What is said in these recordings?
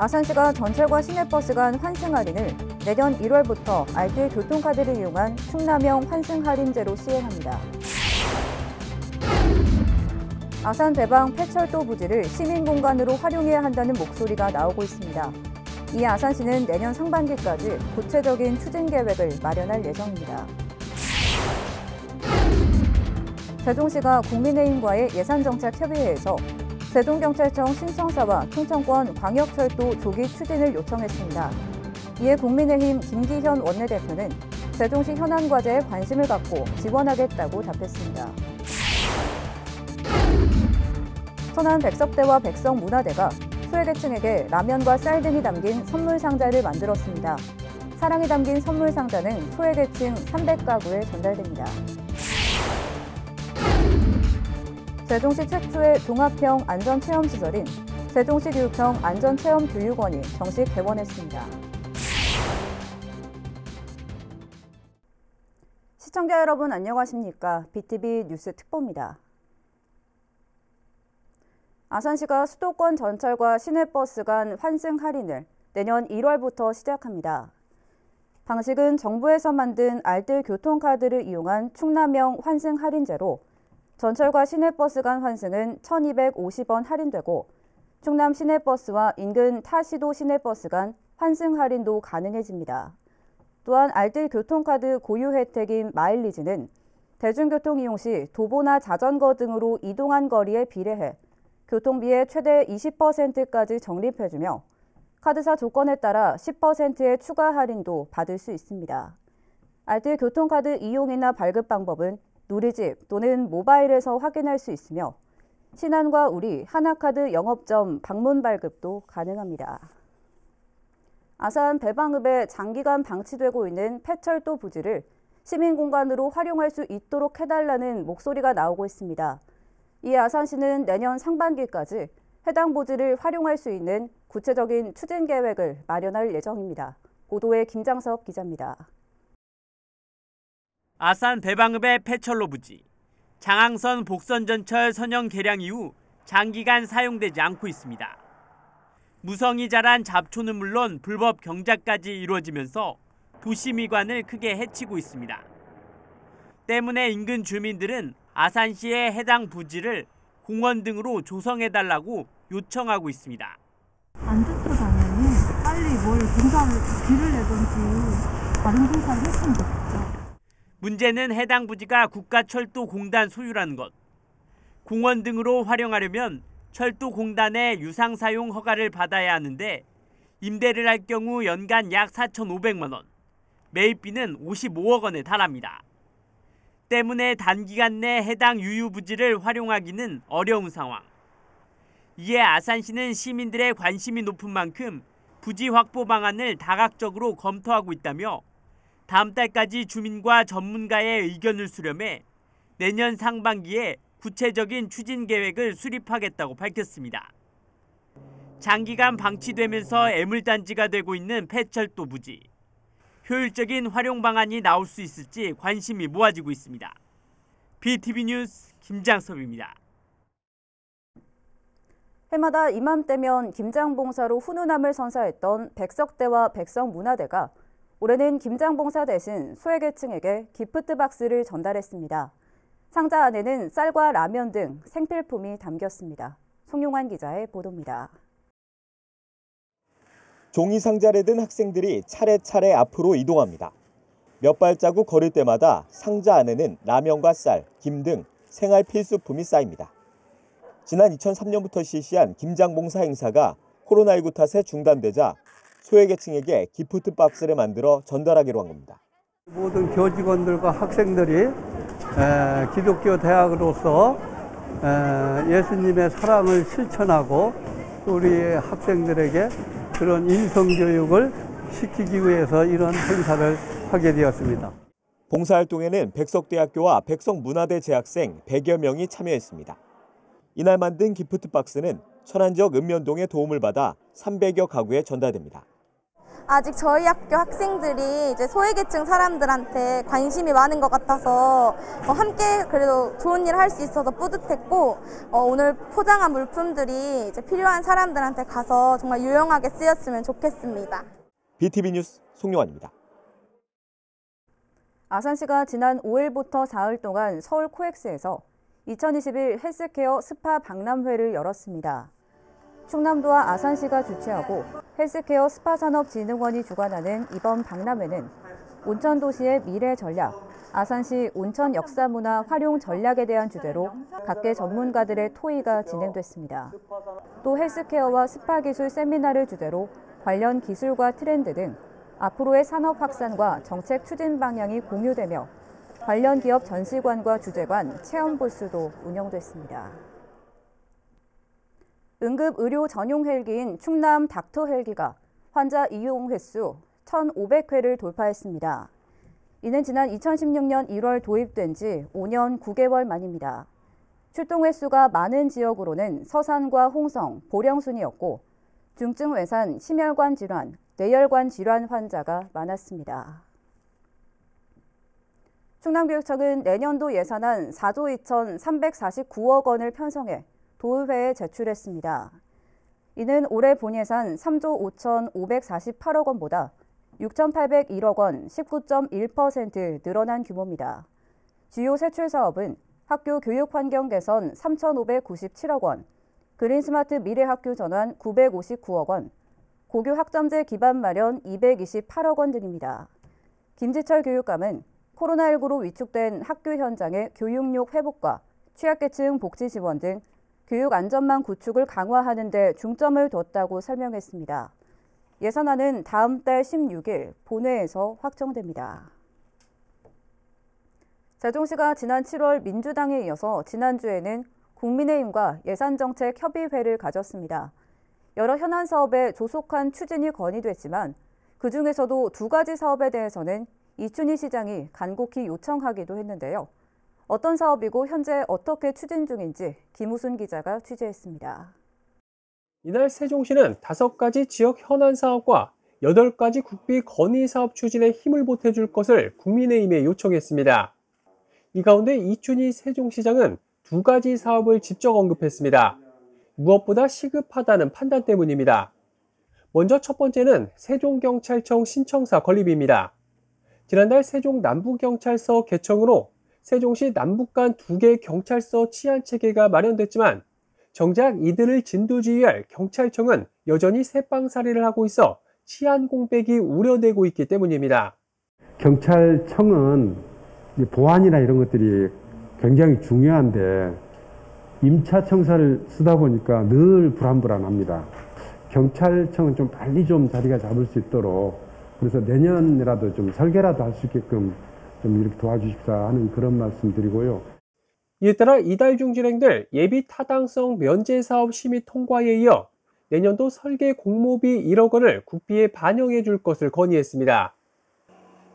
아산시가 전철과 시내버스 간 환승 할인을 내년 1월부터 알뜰 교통카드를 이용한 충남형 환승 할인제로 시행합니다. 아산 대방 폐철도 부지를 시민공간으로 활용해야 한다는 목소리가 나오고 있습니다. 이에 아산시는 내년 상반기까지 구체적인 추진 계획을 마련할 예정입니다. 세종시가 국민의힘과의 예산정책협의회에서 세종경찰청 신청사와 충청권 광역철도 조기 추진을 요청했습니다. 이에 국민의힘 김기현 원내대표는 세종시 현안 과제에 관심을 갖고 지원하겠다고 답했습니다. 천안 백석대와 백석문화대가 소외계층에게 라면과 쌀 등이 담긴 선물 상자를 만들었습니다. 사랑이 담긴 선물 상자는 소외계층 300가구에 전달됩니다. 세종시 최초의 종합형 안전체험시설인 세종시 교육청 안전체험교육원이 정식 개원했습니다. 시청자 여러분 안녕하십니까? BTV 뉴스 특보입니다. 아산시가 수도권 전철과 시내버스 간 환승 할인을 내년 1월부터 시작합니다. 방식은 정부에서 만든 알뜰 교통카드를 이용한 충남형 환승 할인제로 전철과 시내버스 간 환승은 1,250원 할인되고 충남 시내버스와 인근 타 시도 시내버스 간 환승 할인도 가능해집니다. 또한 알뜰 교통카드 고유 혜택인 마일리지는 대중교통 이용 시 도보나 자전거 등으로 이동한 거리에 비례해 교통비의 최대 20%까지 적립해주며 카드사 조건에 따라 10%의 추가 할인도 받을 수 있습니다. 알뜰 교통카드 이용이나 발급 방법은 누리집 또는 모바일에서 확인할 수 있으며 신한과 우리, 하나카드 영업점 방문 발급도 가능합니다. 아산 대방읍에 장기간 방치되고 있는 폐철도 부지를 시민공간으로 활용할 수 있도록 해달라는 목소리가 나오고 있습니다. 이에 아산시는 내년 상반기까지 해당 부지를 활용할 수 있는 구체적인 추진 계획을 마련할 예정입니다. 보도에 김장석 기자입니다. 아산 대방읍의 폐철로 부지. 장항선 복선전철 선형 개량 이후 장기간 사용되지 않고 있습니다. 무성이 자란 잡초는 물론 불법 경작까지 이루어지면서 도시 미관을 크게 해치고 있습니다. 때문에 인근 주민들은 아산시의 해당 부지를 공원 등으로 조성해달라고 요청하고 있습니다. 안 좋죠, 당연히. 빨리 뭘 공사를, 길을 내든지 다른 공사를 했으면 좋겠죠. 문제는 해당 부지가 국가철도공단 소유라는 것. 공원 등으로 활용하려면 철도공단의 유상사용 허가를 받아야 하는데 임대를 할 경우 연간 약 4,500만 원, 매입비는 55억 원에 달합니다. 때문에 단기간 내 해당 유유부지를 활용하기는 어려운 상황. 이에 아산시는 시민들의 관심이 높은 만큼 부지 확보 방안을 다각적으로 검토하고 있다며 다음 달까지 주민과 전문가의 의견을 수렴해 내년 상반기에 구체적인 추진 계획을 수립하겠다고 밝혔습니다. 장기간 방치되면서 애물단지가 되고 있는 폐철도 부지. 효율적인 활용 방안이 나올 수 있을지 관심이 모아지고 있습니다. BTV 뉴스 김장섭입니다. 해마다 이맘때면 김장봉사로 훈훈함을 선사했던 백석대와 백석문화대가 올해는 김장봉사 대신 소외계층에게 기프트 박스를 전달했습니다. 상자 안에는 쌀과 라면 등 생필품이 담겼습니다. 송용환 기자의 보도입니다. 종이 상자를 든 학생들이 차례차례 앞으로 이동합니다. 몇 발자국 걸을 때마다 상자 안에는 라면과 쌀, 김 등 생활 필수품이 쌓입니다. 지난 2003년부터 실시한 김장봉사 행사가 코로나19 탓에 중단되자 소외계층에게 기프트 박스를 만들어 전달하기로 한 겁니다. 모든 교직원들과 학생들이 기독교 대학으로서 예수님의 사랑을 실천하고 우리 학생들에게 그런 인성교육을 시키기 위해서 이런 행사를 하게 되었습니다. 봉사활동에는 백석대학교와 백석문화대 재학생 100여 명이 참여했습니다. 이날 만든 기프트 박스는 천안 지역 읍면동의 도움을 받아 300여 가구에 전달됩니다. 아직 저희 학교 학생들이 이제 소외계층 사람들한테 관심이 많은 것 같아서 함께 그래도 좋은 일을 할 수 있어서 뿌듯했고 오늘 포장한 물품들이 이제 필요한 사람들한테 가서 정말 유용하게 쓰였으면 좋겠습니다. BTV 뉴스 송용환입니다. 아산시가 지난 5일부터 4일 동안 서울 코엑스에서 2021 헬스케어 스파 박람회를 열었습니다. 충남도와 아산시가 주최하고 헬스케어 스파산업진흥원이 주관하는 이번 박람회는 온천도시의 미래 전략, 아산시 온천 역사문화 활용 전략에 대한 주제로 각계 전문가들의 토의가 진행됐습니다. 또 헬스케어와 스파 기술 세미나를 주제로 관련 기술과 트렌드 등 앞으로의 산업 확산과 정책 추진 방향이 공유되며 관련 기업 전시관과 주재관, 체험 부스도 운영됐습니다. 응급의료 전용 헬기인 충남 닥터 헬기가 환자 이용 횟수 1,500회를 돌파했습니다. 이는 지난 2016년 1월 도입된 지 5년 9개월 만입니다. 출동 횟수가 많은 지역으로는 서산과 홍성, 보령순이었고 중증 외산, 심혈관 질환, 뇌혈관 질환 환자가 많았습니다. 충남교육청은 내년도 예산안 4조 2,349억 원을 편성해 도의회에 제출했습니다. 이는 올해 본예산 3조 5,548억 원보다 6,801억 원, 19.1% 늘어난 규모입니다. 주요 세출 사업은 학교 교육 환경 개선 3,597억 원, 그린스마트 미래학교 전환 959억 원, 고교 학점제 기반 마련 228억 원 등입니다. 김지철 교육감은 코로나19로 위축된 학교 현장의 교육력 회복과 취약계층 복지 지원 등 교육 안전망 구축을 강화하는 데 중점을 뒀다고 설명했습니다. 예산안은 다음 달 16일 본회에서 확정됩니다. 세종시가 지난 7월 민주당에 이어서 지난주에는 국민의힘과 예산정책협의회를 가졌습니다. 여러 현안 사업에 조속한 추진이 건의됐지만 그중에서도 두 가지 사업에 대해서는 이춘희 시장이 간곡히 요청하기도 했는데요. 어떤 사업이고 현재 어떻게 추진 중인지 김우순 기자가 취재했습니다. 이날 세종시는 5가지 지역 현안 사업과 8가지 국비 건의 사업 추진에 힘을 보태줄 것을 국민의힘에 요청했습니다. 이 가운데 이춘희 세종시장은 2가지 사업을 직접 언급했습니다. 무엇보다 시급하다는 판단 때문입니다. 먼저 첫 번째는 세종경찰청 신청사 건립입니다. 지난달 세종 남부경찰서 개청으로 세종시 남북 간 2개 경찰서 치안체계가 마련됐지만 정작 이들을 진두지휘할 경찰청은 여전히 새빵살이를 하고 있어 치안 공백이 우려되고 있기 때문입니다. 경찰청은 보안이나 이런 것들이 굉장히 중요한데 임차 청사를 쓰다 보니까 늘 불안합니다. 경찰청은 좀 빨리 좀 자리가 잡을 수 있도록 그래서 내년이라도 좀 설계라도 할 수 있게끔 좀 이렇게 도와주십사 하는 그런 말씀 드리고요. 이에 따라 이달 중 진행될 예비 타당성 면제 사업 심의 통과에 이어 내년도 설계 공모비 1억 원을 국비에 반영해 줄 것을 건의했습니다.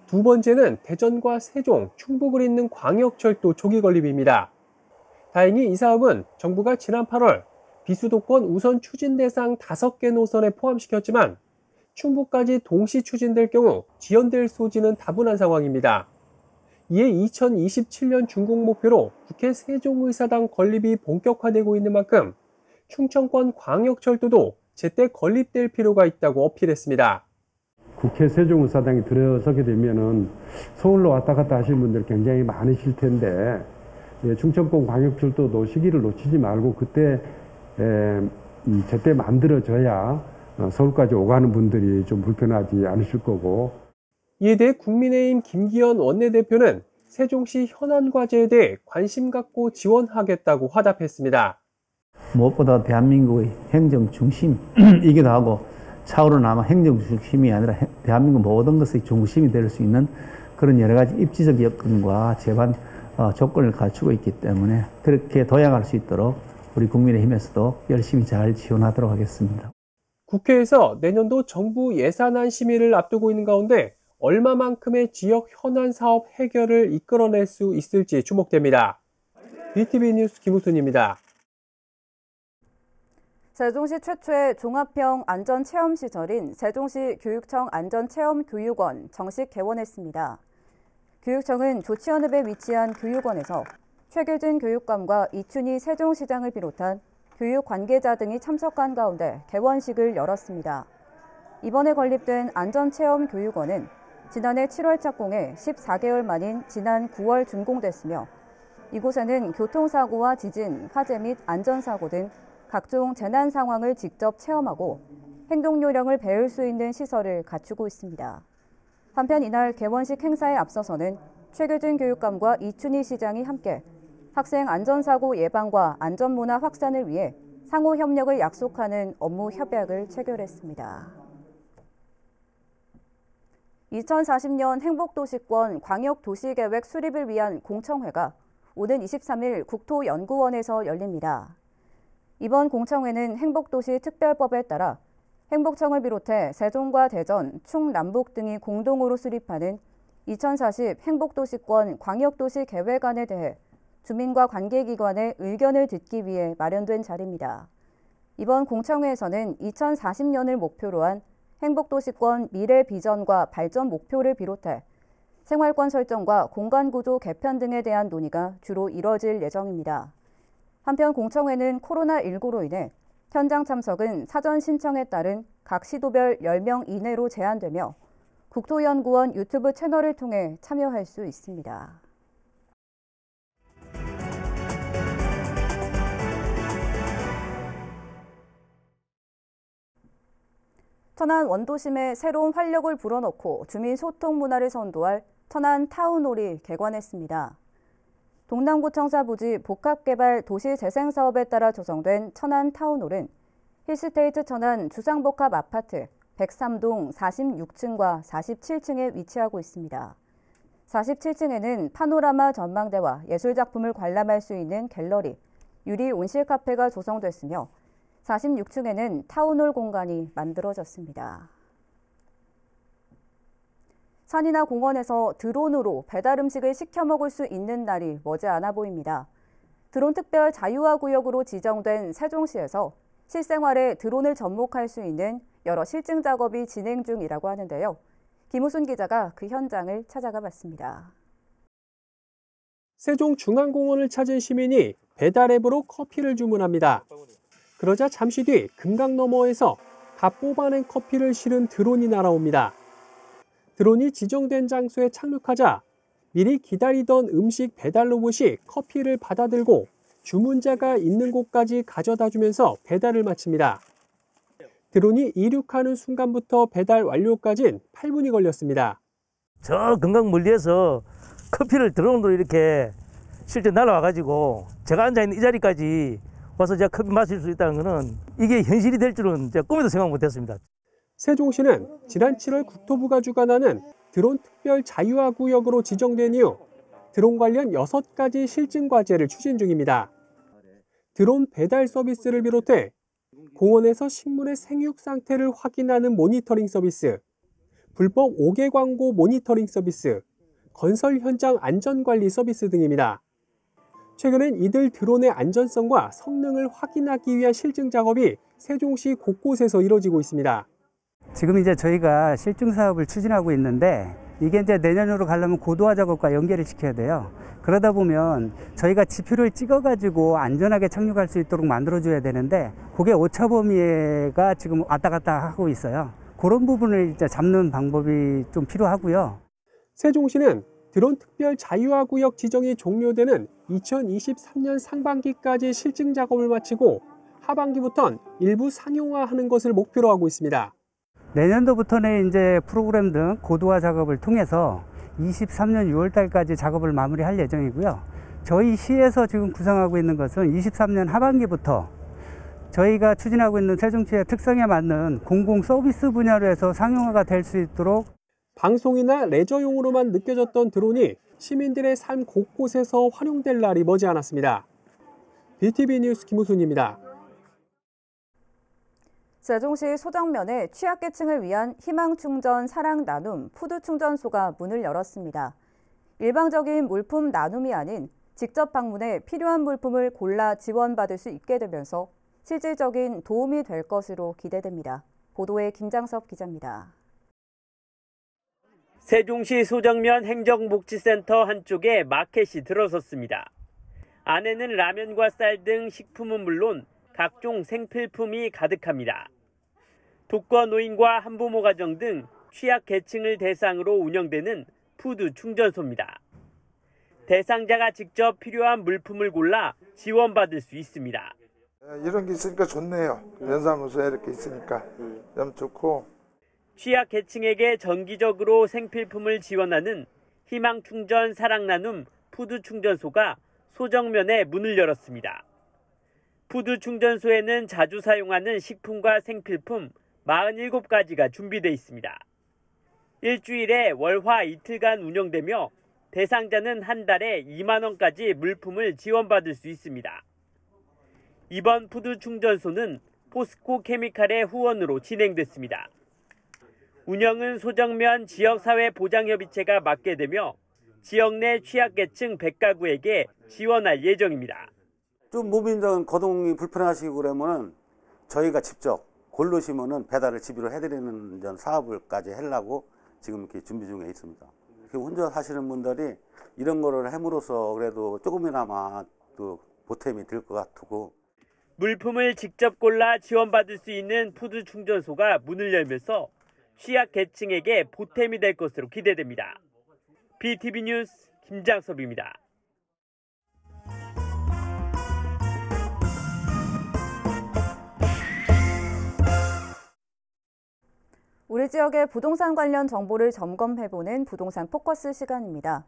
두 번째는 대전과 세종, 충북을 잇는 광역철도 조기 건립입니다. 다행히 이 사업은 정부가 지난 8월 비수도권 우선 추진 대상 5개 노선에 포함시켰지만 충북까지 동시 추진될 경우 지연될 소지는 다분한 상황입니다. 이에 2027년 준공 목표로 국회 세종의사당 건립이 본격화되고 있는 만큼 충청권 광역철도도 제때 건립될 필요가 있다고 어필했습니다. 국회 세종의사당이 들어서게 되면은 서울로 왔다 갔다 하시는 분들 굉장히 많으실 텐데 충청권 광역철도도 시기를 놓치지 말고 그때 제때 만들어져야 서울까지 오가는 분들이 좀 불편하지 않으실 거고. 이에 대해 국민의힘 김기현 원내대표는 세종시 현안 과제에 대해 관심 갖고 지원하겠다고 화답했습니다. 무엇보다 대한민국의 행정 중심이기도 하고 차후로는 아마 행정 중심이 아니라 대한민국 모든 것의 중심이 될 수 있는 그런 여러 가지 입지적 여건과 제반 조건을 갖추고 있기 때문에 그렇게 도약할 수 있도록 우리 국민의힘에서도 열심히 잘 지원하도록 하겠습니다. 국회에서 내년도 정부 예산안 심의를 앞두고 있는 가운데 얼마만큼의 지역 현안 사업 해결을 이끌어낼 수 있을지 주목됩니다. BTV 뉴스 김우순입니다. 세종시 최초의 종합형 안전체험시설인 세종시 교육청 안전체험교육원 정식 개원했습니다. 교육청은 조치원읍에 위치한 교육원에서 최규진 교육감과 이춘희 세종시장을 비롯한 교육 관계자 등이 참석한 가운데 개원식을 열었습니다. 이번에 건립된 안전체험교육원은 지난해 7월 착공해 14개월 만인 지난 9월 준공됐으며 이곳에는 교통사고와 지진, 화재 및 안전사고 등 각종 재난 상황을 직접 체험하고 행동 요령을 배울 수 있는 시설을 갖추고 있습니다. 한편 이날 개원식 행사에 앞서서는 최규진 교육감과 이춘희 시장이 함께 학생 안전사고 예방과 안전문화 확산을 위해 상호 협력을 약속하는 업무 협약을 체결했습니다. 2040년 행복도시권 광역도시계획 수립을 위한 공청회가 오는 23일 국토연구원에서 열립니다. 이번 공청회는 행복도시 특별법에 따라 행복청을 비롯해 세종과 대전, 충남북 등이 공동으로 수립하는 2040 행복도시권 광역도시 계획안에 대해 주민과 관계기관의 의견을 듣기 위해 마련된 자리입니다. 이번 공청회에서는 2040년을 목표로 한 행복도시권 미래 비전과 발전 목표를 비롯해 생활권 설정과 공간구조 개편 등에 대한 논의가 주로 이뤄질 예정입니다. 한편 공청회는 코로나19로 인해 현장 참석은 사전 신청에 따른 각 시도별 10명 이내로 제한되며 국토연구원 유튜브 채널을 통해 참여할 수 있습니다. 천안 원도심에 새로운 활력을 불어넣고 주민 소통 문화를 선도할 천안 타운홀이 개관했습니다. 동남구청사 부지 복합개발 도시재생사업에 따라 조성된 천안 타운홀은 힐스테이트 천안 주상복합 아파트 103동 46층과 47층에 위치하고 있습니다. 47층에는 파노라마 전망대와 예술작품을 관람할 수 있는 갤러리, 유리 온실 카페가 조성됐으며 46층에는 타운홀 공간이 만들어졌습니다. 산이나 공원에서 드론으로 배달 음식을 시켜 먹을 수 있는 날이 머지않아 보입니다. 드론 특별 자유화 구역으로 지정된 세종시에서 실생활에 드론을 접목할 수 있는 여러 실증 작업이 진행 중이라고 하는데요. 김우순 기자가 그 현장을 찾아가 봤습니다. 세종중앙공원을 찾은 시민이 배달 앱으로 커피를 주문합니다. 그러자 잠시 뒤 금강너머에서 다 뽑아낸 커피를 실은 드론이 날아옵니다. 드론이 지정된 장소에 착륙하자 미리 기다리던 음식 배달 로봇이 커피를 받아들고 주문자가 있는 곳까지 가져다 주면서 배달을 마칩니다. 드론이 이륙하는 순간부터 배달 완료까지는 8분이 걸렸습니다. 저 금강 멀리에서 커피를 드론으로 이렇게 실제 날아와가지고 제가 앉아있는 이 자리까지 와서 제가 커피 마실 수 있다는 것은 이게 현실이 될 줄은 제가 꿈에도 생각 못했습니다. 세종시는 지난 7월 국토부가 주관하는 드론 특별 자유화 구역으로 지정된 이후 드론 관련 6가지 실증 과제를 추진 중입니다. 드론 배달 서비스를 비롯해 공원에서 식물의 생육 상태를 확인하는 모니터링 서비스, 불법 5개 광고 모니터링 서비스, 건설 현장 안전관리 서비스 등입니다. 최근엔 이들 드론의 안전성과 성능을 확인하기 위한 실증 작업이 세종시 곳곳에서 이뤄지고 있습니다. 지금 이제 저희가 실증 사업을 추진하고 있는데 이게 이제 내년으로 가려면 고도화 작업과 연계를 시켜야 돼요. 그러다 보면 저희가 지표를 찍어가지고 안전하게 착륙할 수 있도록 만들어줘야 되는데 그게 오차 범위가 지금 왔다 갔다 하고 있어요. 그런 부분을 이제 잡는 방법이 좀 필요하고요. 세종시는 드론 특별 자유화 구역 지정이 종료되는 2023년 상반기까지 실증 작업을 마치고 하반기부터는 일부 상용화하는 것을 목표로 하고 있습니다. 내년도부터는 이제 프로그램 등 고도화 작업을 통해서 23년 6월 달까지 작업을 마무리할 예정이고요. 저희 시에서 지금 구상하고 있는 것은 23년 하반기부터 저희가 추진하고 있는 세종시의 특성에 맞는 공공 서비스 분야로 해서 상용화가 될 수 있도록 방송이나 레저용으로만 느껴졌던 드론이 시민들의 삶 곳곳에서 활용될 날이 머지않았습니다. BTV 뉴스 김우순입니다. 세종시 소정면에 취약계층을 위한 희망충전 사랑나눔 푸드충전소가 문을 열었습니다. 일방적인 물품 나눔이 아닌 직접 방문해 필요한 물품을 골라 지원받을 수 있게 되면서 실질적인 도움이 될 것으로 기대됩니다. 보도에 김장섭 기자입니다. 세종시 소정면 행정복지센터 한쪽에 마켓이 들어섰습니다. 안에는 라면과 쌀 등 식품은 물론 각종 생필품이 가득합니다. 독거 노인과 한부모 가정 등 취약 계층을 대상으로 운영되는 푸드 충전소입니다. 대상자가 직접 필요한 물품을 골라 지원받을 수 있습니다. 이런 게 있으니까 좋네요. 면사무소에 이렇게 있으니까 좀 좋고. 취약 계층에게 정기적으로 생필품을 지원하는 희망충전 사랑나눔 푸드 충전소가 소정면에 문을 열었습니다. 푸드 충전소에는 자주 사용하는 식품과 생필품 47가지가 준비되어 있습니다. 일주일에 월화 이틀간 운영되며 대상자는 한 달에 2만 원까지 물품을 지원받을 수 있습니다. 이번 푸드 충전소는 포스코 케미칼의 후원으로 진행됐습니다. 운영은 소정면 지역사회보장협의체가 맡게 되며 지역 내 취약계층 100가구에게 지원할 예정입니다. 좀 무민정 거동이 불편하시고 그러면은 저희가 직접 고르시면은 배달을 집으로 해드리는 사업을까지 하려고 지금 이렇게 준비 중에 있습니다. 혼자 사시는 분들이 이런 거를 함으로써 그래도 조금이나마 또 보탬이 될 것 같고. 물품을 직접 골라 지원받을 수 있는 푸드 충전소가 문을 열면서 취약 계층에게 보탬이 될 것으로 기대됩니다. BTV 뉴스 김장섭입니다. 우리 지역의 부동산 관련 정보를 점검해보는 부동산 포커스 시간입니다.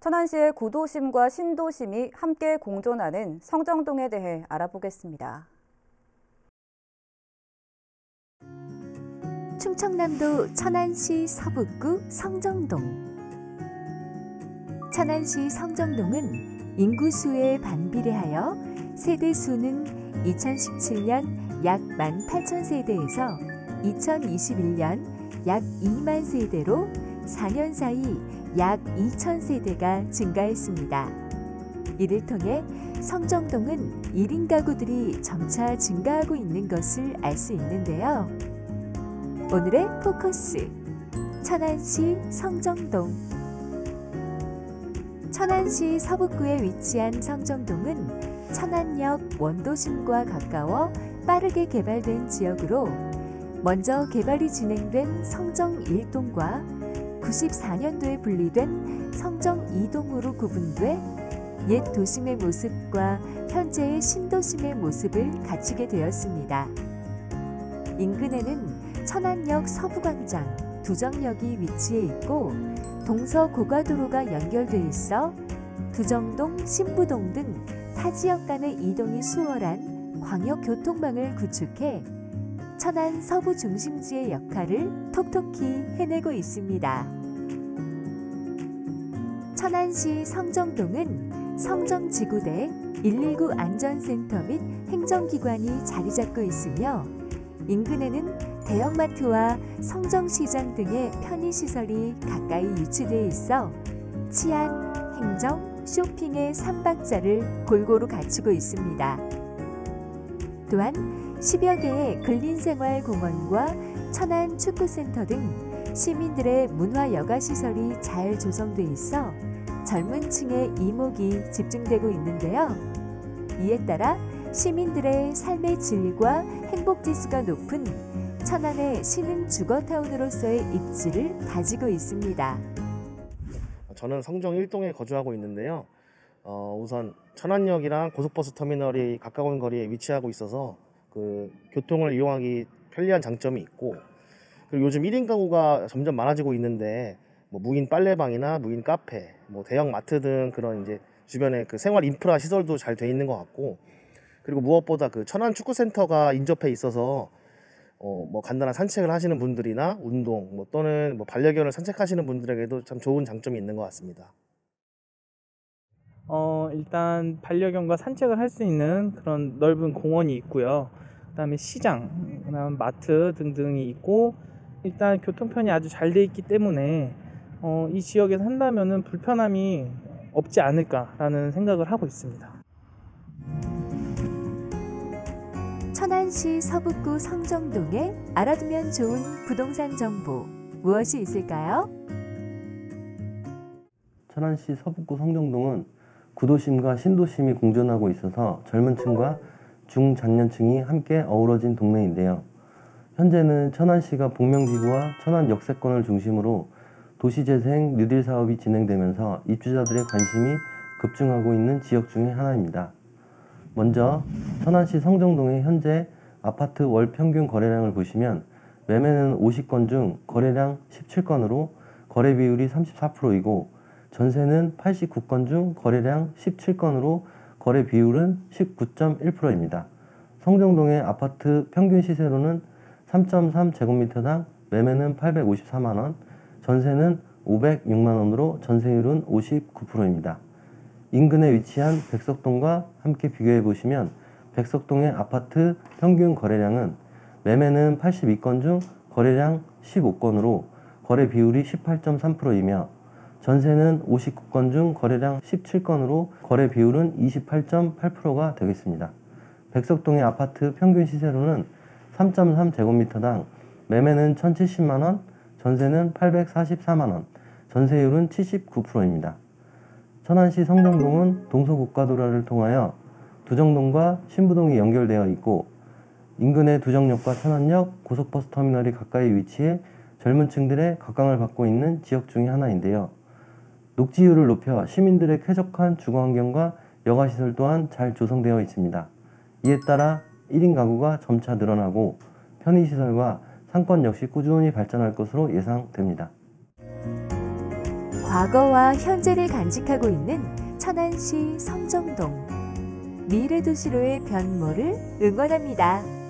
천안시의 구도심과 신도심이 함께 공존하는 성정동에 대해 알아보겠습니다. 충청남도 천안시 서북구 성정동. 천안시 성정동은 인구수에 반비례하여 세대수는 2017년 약 18,000세대에서 2021년 약 2만 세대로 4년 사이 약 2,000세대가 증가했습니다. 이를 통해 성정동은 1인 가구들이 점차 증가하고 있는 것을 알 수 있는데요. 오늘의 포커스, 천안시 성정동. 천안시 서북구에 위치한 성정동은 천안역 원도심과 가까워 빠르게 개발된 지역으로 먼저 개발이 진행된 성정 1동과 94년도에 분리된 성정 2동으로 구분돼 옛 도심의 모습과 현재의 신도심의 모습을 갖추게 되었습니다. 인근에는 천안역 서부광장, 두정역이 위치해 있고 동서고가도로가 연결돼 있어 두정동, 신부동 등 타 지역 간의 이동이 수월한 광역교통망을 구축해 천안 서부 중심지의 역할을 톡톡히 해내고 있습니다. 천안시 성정동은 성정지구대 119 안전센터 및 행정기관이 자리 잡고 있으며 인근에는 대형마트와 성정시장 등의 편의시설이 가까이 유치되어 있어 치안, 행정, 쇼핑의 3박자를 골고루 갖추고 있습니다. 또한 10여 개의 근린생활공원과 천안 축구센터 등 시민들의 문화여가시설이 잘 조성돼 있어 젊은 층의 이목이 집중되고 있는데요. 이에 따라 시민들의 삶의 질과 행복지수가 높은 천안의 신흥 주거타운으로서의 입지를 다지고 있습니다. 저는 성정 1동에 거주하고 있는데요. 우선 천안역이랑 고속버스 터미널이 가까운 거리에 위치하고 있어서 그 교통을 이용하기 편리한 장점이 있고, 그리고 요즘 1인 가구가 점점 많아지고 있는데 뭐 무인 빨래방이나 무인 카페, 뭐 대형 마트 등 그런 이제 주변에 그 생활 인프라 시설도 잘 돼 있는 것 같고, 그리고 무엇보다 그 천안 축구센터가 인접해 있어서 뭐 간단한 산책을 하시는 분들이나 운동 뭐 또는 뭐 반려견을 산책하시는 분들에게도 참 좋은 장점이 있는 것 같습니다. 일단 반려견과 산책을 할 수 있는 그런 넓은 공원이 있고요. 그다음에 시장, 그다음 마트 등등이 있고, 일단 교통편이 아주 잘 돼 있기 때문에 이 지역에 산다면은 불편함이 없지 않을까라는 생각을 하고 있습니다. 천안시 서북구 성정동에 알아두면 좋은 부동산 정보 무엇이 있을까요? 천안시 서북구 성정동은 구도심과 신도심이 공존하고 있어서 젊은 층과 중장년층이 함께 어우러진 동네인데요. 현재는 천안시가 복명지구와 천안 역세권을 중심으로 도시재생 뉴딜 사업이 진행되면서 입주자들의 관심이 급증하고 있는 지역 중의 하나입니다. 먼저 천안시 성정동의 현재 아파트 월 평균 거래량을 보시면 매매는 50건 중 거래량 17건으로 거래 비율이 34%이고 전세는 89건 중 거래량 17건으로 거래 비율은 19.1%입니다. 성정동의 아파트 평균 시세로는 3.3제곱미터당 매매는 854만원, 전세는 506만원으로 전세율은 59%입니다. 인근에 위치한 백석동과 함께 비교해 보시면 백석동의 아파트 평균 거래량은 매매는 82건 중 거래량 15건으로 거래 비율이 18.3%이며 전세는 59건 중 거래량 17건으로 거래 비율은 28.8%가 되겠습니다. 백석동의 아파트 평균 시세로는 3.3제곱미터당 매매는 1,070만원, 전세는 844만원, 전세율은 79%입니다. 천안시 성정동은 동서국가도로를 통하여 두정동과 신부동이 연결되어 있고 인근의 두정역과 천안역, 고속버스 터미널이 가까이 위치해 젊은 층들의 각광을 받고 있는 지역 중의 하나인데요. 녹지율을 높여 시민들의 쾌적한 주거환경과 여가시설 또한 잘 조성되어 있습니다. 이에 따라 1인 가구가 점차 늘어나고 편의시설과 상권 역시 꾸준히 발전할 것으로 예상됩니다. 과거와 현재를 간직하고 있는 천안시 성정동. 미래도시로의 변모를 응원합니다.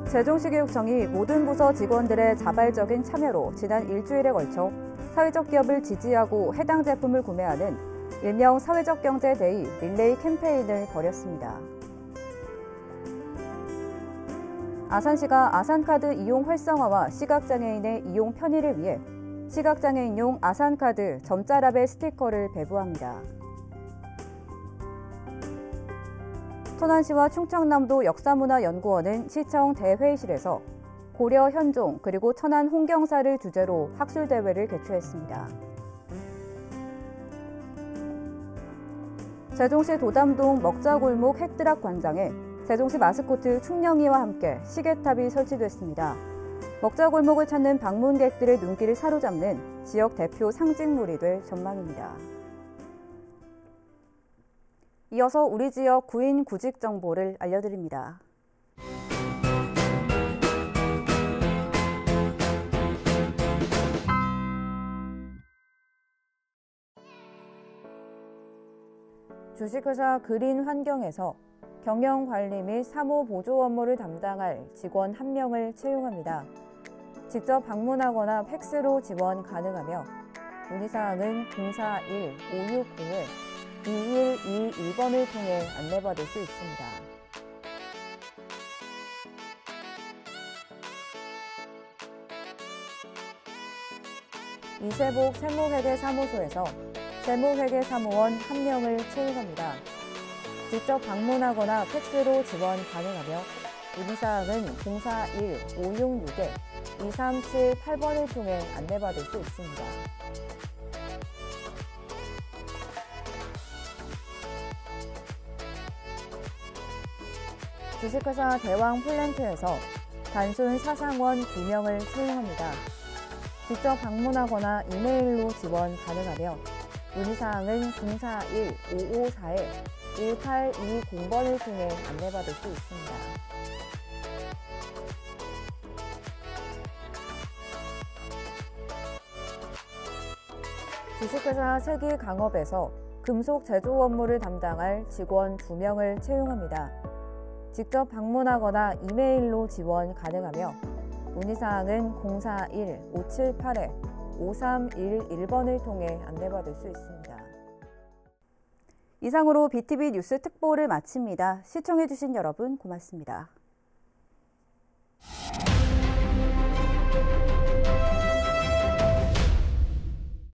세종시교육청이 모든 부서 직원들의 자발적인 참여로 지난 일주일에 걸쳐 사회적 기업을 지지하고 해당 제품을 구매하는 일명 사회적 경제 데이 릴레이 캠페인을 벌였습니다. 아산시가 아산카드 이용 활성화와 시각장애인의 이용 편의를 위해 시각장애인용 아산카드 점자 라벨 스티커를 배부합니다. 천안시와 충청남도 역사문화연구원은 시청 대회의실에서 고려 현종 그리고 천안 홍경사를 주제로 학술대회를 개최했습니다. 세종시 도담동 먹자골목 핵드락 광장에 세종시 마스코트 충령이와 함께 시계탑이 설치됐습니다. 먹자골목을 찾는 방문객들의 눈길을 사로잡는 지역 대표 상징물이 될 전망입니다. 이어서 우리 지역 구인 구직 정보를 알려드립니다. 주식회사 그린환경에서 경영관리 및 사무보조 업무를 담당할 직원 1명을 채용합니다. 직접 방문하거나 팩스로 지원 가능하며 문의사항은 041-560-2121번을 통해 안내받을 수 있습니다. 이세복 세무회계사무소에서 세무회계사무원 1명을 채용합니다. 직접 방문하거나 팩스로 지원 가능하며 문의사항은 041-566-2378번을 통해 안내받을 수 있습니다. 주식회사 대왕플랜트에서 단순 사상원 2명을 채용합니다. 직접 방문하거나 이메일로 지원 가능하며 문의사항은 041-554-1820번을 통해 안내받을 수 있습니다. 주식회사 세기강업에서 금속 제조 업무를 담당할 직원 2명을 채용합니다. 직접 방문하거나 이메일로 지원 가능하며 문의사항은 041-578-5311번을 통해 안내받을 수 있습니다. 이상으로 BTV 뉴스 특보를 마칩니다. 시청해주신 여러분 고맙습니다.